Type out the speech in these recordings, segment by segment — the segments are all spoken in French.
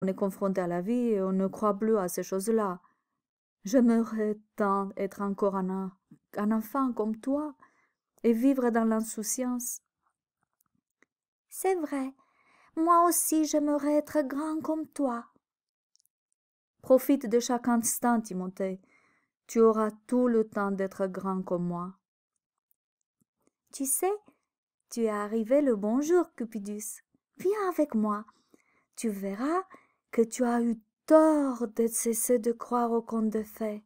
On est confronté à la vie et on ne croit plus à ces choses-là. J'aimerais tant être encore un enfant comme toi et vivre dans l'insouciance. C'est vrai, moi aussi j'aimerais être grand comme toi. Profite de chaque instant, Timothée. Tu auras tout le temps d'être grand comme moi. Tu sais, tu es arrivé le bon jour, Cupidus. Viens avec moi. Tu verras que tu as eu tort de cesser de croire aux contes de fées.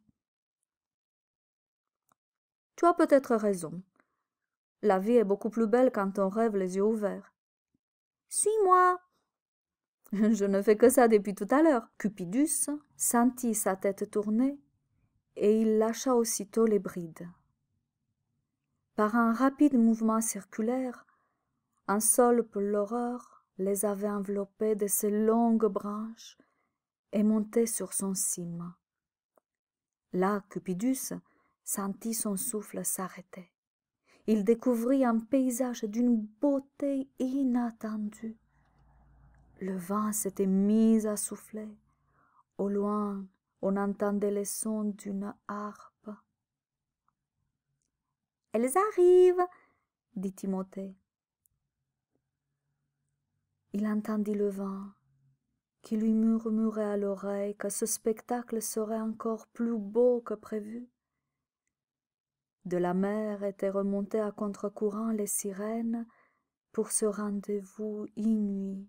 Tu as peut-être raison. La vie est beaucoup plus belle quand on rêve les yeux ouverts. Suis-moi. Je ne fais que ça depuis tout à l'heure. Cupidus sentit sa tête tourner et il lâcha aussitôt les brides. Par un rapide mouvement circulaire, un sol pleureur les avait enveloppés de ses longues branches et montait sur son cime. Là, Cupidus sentit son souffle s'arrêter. Il découvrit un paysage d'une beauté inattendue. Le vent s'était mis à souffler. Au loin, on entendait les sons d'une harpe. « Elles arrivent !» dit Timothée. Il entendit le vent qui lui murmurait à l'oreille que ce spectacle serait encore plus beau que prévu. De la mer étaient remontées à contre-courant les sirènes pour ce rendez-vous inouï.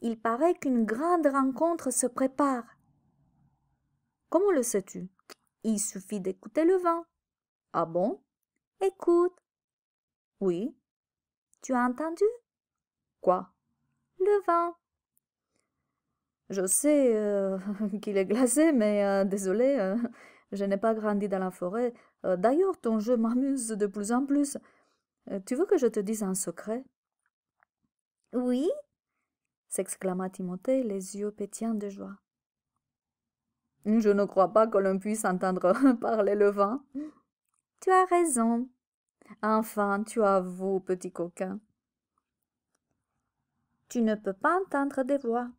Il paraît qu'une grande rencontre se prépare. Comment le sais-tu? Il suffit d'écouter le vent. Ah bon? Écoute. Oui. Tu as entendu? Quoi? Le vent. Je sais qu'il est glacé, mais désolé, je n'ai pas grandi dans la forêt. D'ailleurs, ton jeu m'amuse de plus en plus. Tu veux que je te dise un secret? Oui? S'exclama Timothée, les yeux pétillants de joie. Je ne crois pas que l'on puisse entendre parler le vent. Tu as raison. Enfin, tu avoues, petit coquin. Tu ne peux pas entendre des voix.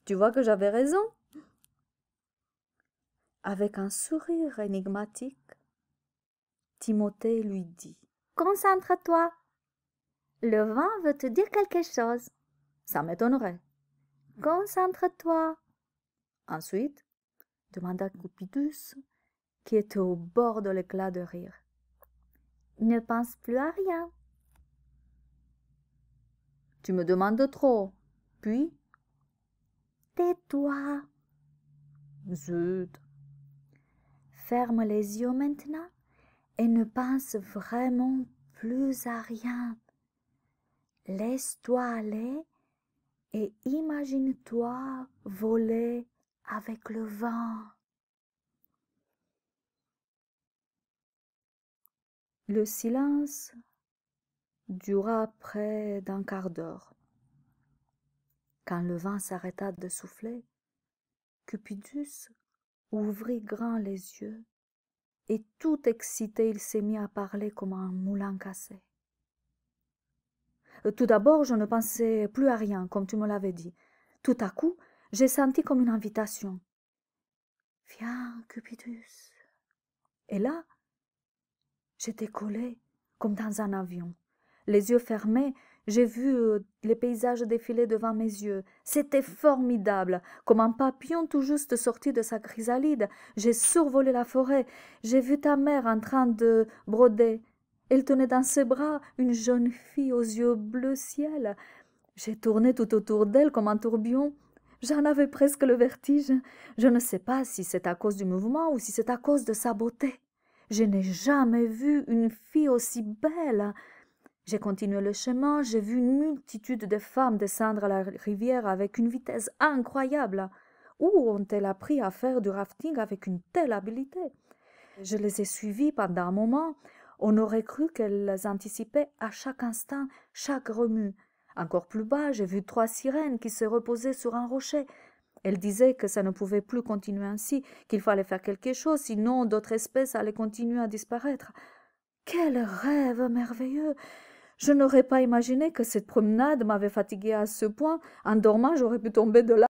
Tu vois que j'avais raison. Avec un sourire énigmatique, Timothée lui dit: Concentre-toi. Le vent veut te dire quelque chose. Ça m'étonnerait. Concentre-toi. Ensuite, demanda Cupidus, qui était au bord de l'éclat de rire. Ne pense plus à rien. Tu me demandes trop. Puis, tais-toi. Zut. Ferme les yeux maintenant et ne pense vraiment plus à rien. Laisse-toi aller et imagine-toi voler avec le vent. Le silence dura près d'un quart d'heure. Quand le vent s'arrêta de souffler, Cupidus ouvrit grand les yeux et tout excité il s'est mis à parler comme un moulin cassé. Tout d'abord, je ne pensais plus à rien, comme tu me l'avais dit. Tout à coup, j'ai senti comme une invitation. Viens, Cupidus. Et là, j'étais collée comme dans un avion. Les yeux fermés, j'ai vu les paysages défiler devant mes yeux. C'était formidable. Comme un papillon tout juste sorti de sa chrysalide, j'ai survolé la forêt. J'ai vu ta mère en train de broder. Elle tenait dans ses bras une jeune fille aux yeux bleu ciel. J'ai tourné tout autour d'elle comme un tourbillon. J'en avais presque le vertige. Je ne sais pas si c'est à cause du mouvement ou si c'est à cause de sa beauté. Je n'ai jamais vu une fille aussi belle. J'ai continué le chemin, j'ai vu une multitude de femmes descendre la rivière avec une vitesse incroyable. Où ont-elles appris à faire du rafting avec une telle habileté? Je les ai suivies pendant un moment. On aurait cru qu'elles anticipaient à chaque instant chaque remue. Encore plus bas, j'ai vu 3 sirènes qui se reposaient sur un rocher. Elles disaient que ça ne pouvait plus continuer ainsi, qu'il fallait faire quelque chose, sinon d'autres espèces allaient continuer à disparaître. Quel rêve merveilleux! Je n'aurais pas imaginé que cette promenade m'avait fatiguée à ce point. En dormant, j'aurais pu tomber de là.